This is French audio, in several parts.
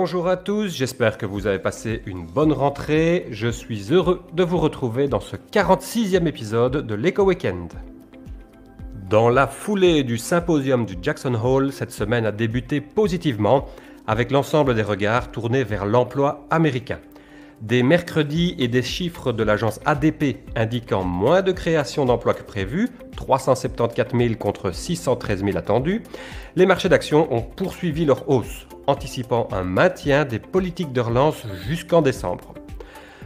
Bonjour à tous, j'espère que vous avez passé une bonne rentrée. Je suis heureux de vous retrouver dans ce 46e épisode de l'Eco Weekend. Dans la foulée du symposium du Jackson Hole, cette semaine a débuté positivement avec l'ensemble des regards tournés vers l'emploi américain. Des mercredis et des chiffres de l'agence ADP indiquant moins de création d'emplois que prévu, 374 000 contre 613 000 attendus, les marchés d'actions ont poursuivi leur hausse, anticipant un maintien des politiques de relance jusqu'en décembre.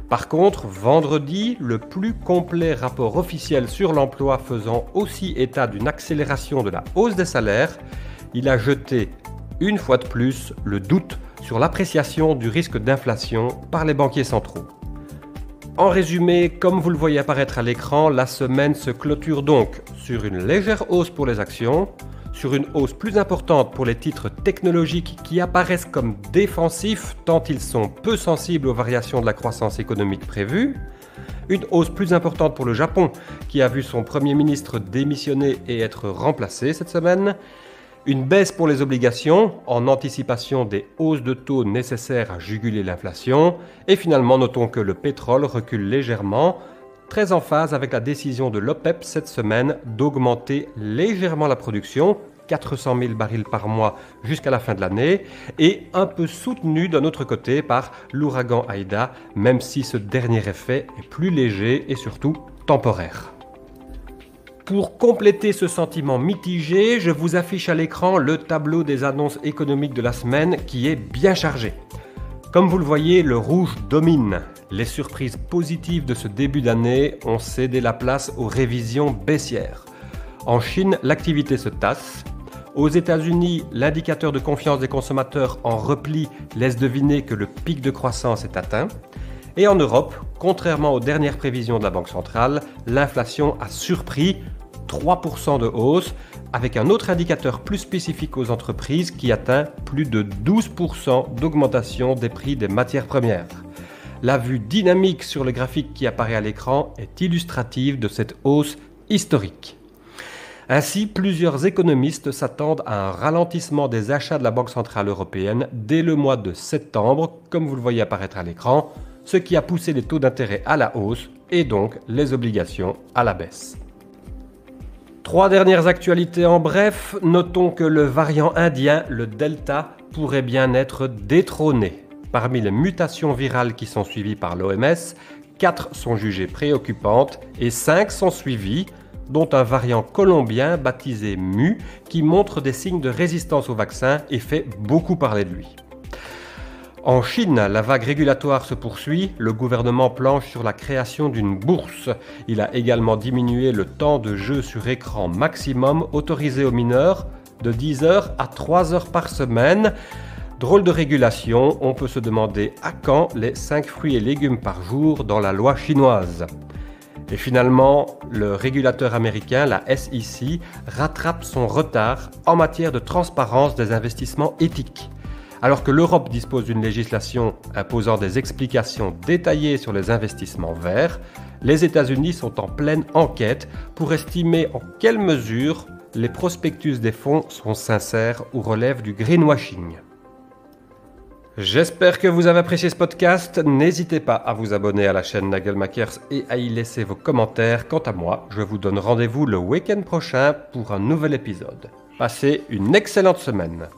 Par contre, vendredi, le plus complet rapport officiel sur l'emploi faisant aussi état d'une accélération de la hausse des salaires, il a jeté une fois de plus le doute sur l'appréciation du risque d'inflation par les banquiers centraux. En résumé, comme vous le voyez apparaître à l'écran, la semaine se clôture donc sur une légère hausse pour les actions, sur une hausse plus importante pour les titres technologiques qui apparaissent comme défensifs tant ils sont peu sensibles aux variations de la croissance économique prévue, une hausse plus importante pour le Japon qui a vu son Premier ministre démissionner et être remplacé cette semaine, une baisse pour les obligations en anticipation des hausses de taux nécessaires à juguler l'inflation et finalement notons que le pétrole recule légèrement, très en phase avec la décision de l'OPEP cette semaine d'augmenter légèrement la production, 400 000 barils par mois jusqu'à la fin de l'année, et un peu soutenu d'un autre côté par l'ouragan Aïda, même si ce dernier effet est plus léger et surtout temporaire. Pour compléter ce sentiment mitigé, je vous affiche à l'écran le tableau des annonces économiques de la semaine qui est bien chargé. Comme vous le voyez, le rouge domine. Les surprises positives de ce début d'année ont cédé la place aux révisions baissières. En Chine, l'activité se tasse. Aux États-Unis, l'indicateur de confiance des consommateurs en repli laisse deviner que le pic de croissance est atteint. Et en Europe, contrairement aux dernières prévisions de la Banque centrale, l'inflation a surpris, 3% de hausse, avec un autre indicateur plus spécifique aux entreprises qui atteint plus de 12% d'augmentation des prix des matières premières. La vue dynamique sur le graphique qui apparaît à l'écran est illustrative de cette hausse historique. Ainsi, plusieurs économistes s'attendent à un ralentissement des achats de la Banque centrale européenne dès le mois de septembre, comme vous le voyez apparaître à l'écran, ce qui a poussé les taux d'intérêt à la hausse et donc les obligations à la baisse. Trois dernières actualités en bref, notons que le variant indien, le Delta, pourrait bien être détrôné. Parmi les mutations virales qui sont suivies par l'OMS, 4 sont jugées préoccupantes et 5 sont suivies, dont un variant colombien baptisé Mu qui montre des signes de résistance au vaccin et fait beaucoup parler de lui. En Chine, la vague régulatoire se poursuit, le gouvernement planche sur la création d'une bourse. Il a également diminué le temps de jeu sur écran maximum autorisé aux mineurs de 10 heures à 3 heures par semaine. Drôle de régulation, on peut se demander à quand les 5 fruits et légumes par jour dans la loi chinoise. Et finalement, le régulateur américain, la SEC, rattrape son retard en matière de transparence des investissements éthiques. Alors que l'Europe dispose d'une législation imposant des explications détaillées sur les investissements verts, les États-Unis sont en pleine enquête pour estimer en quelle mesure les prospectus des fonds sont sincères ou relèvent du greenwashing. J'espère que vous avez apprécié ce podcast. N'hésitez pas à vous abonner à la chaîne Nagelmakers et à y laisser vos commentaires. Quant à moi, je vous donne rendez-vous le week-end prochain pour un nouvel épisode. Passez une excellente semaine.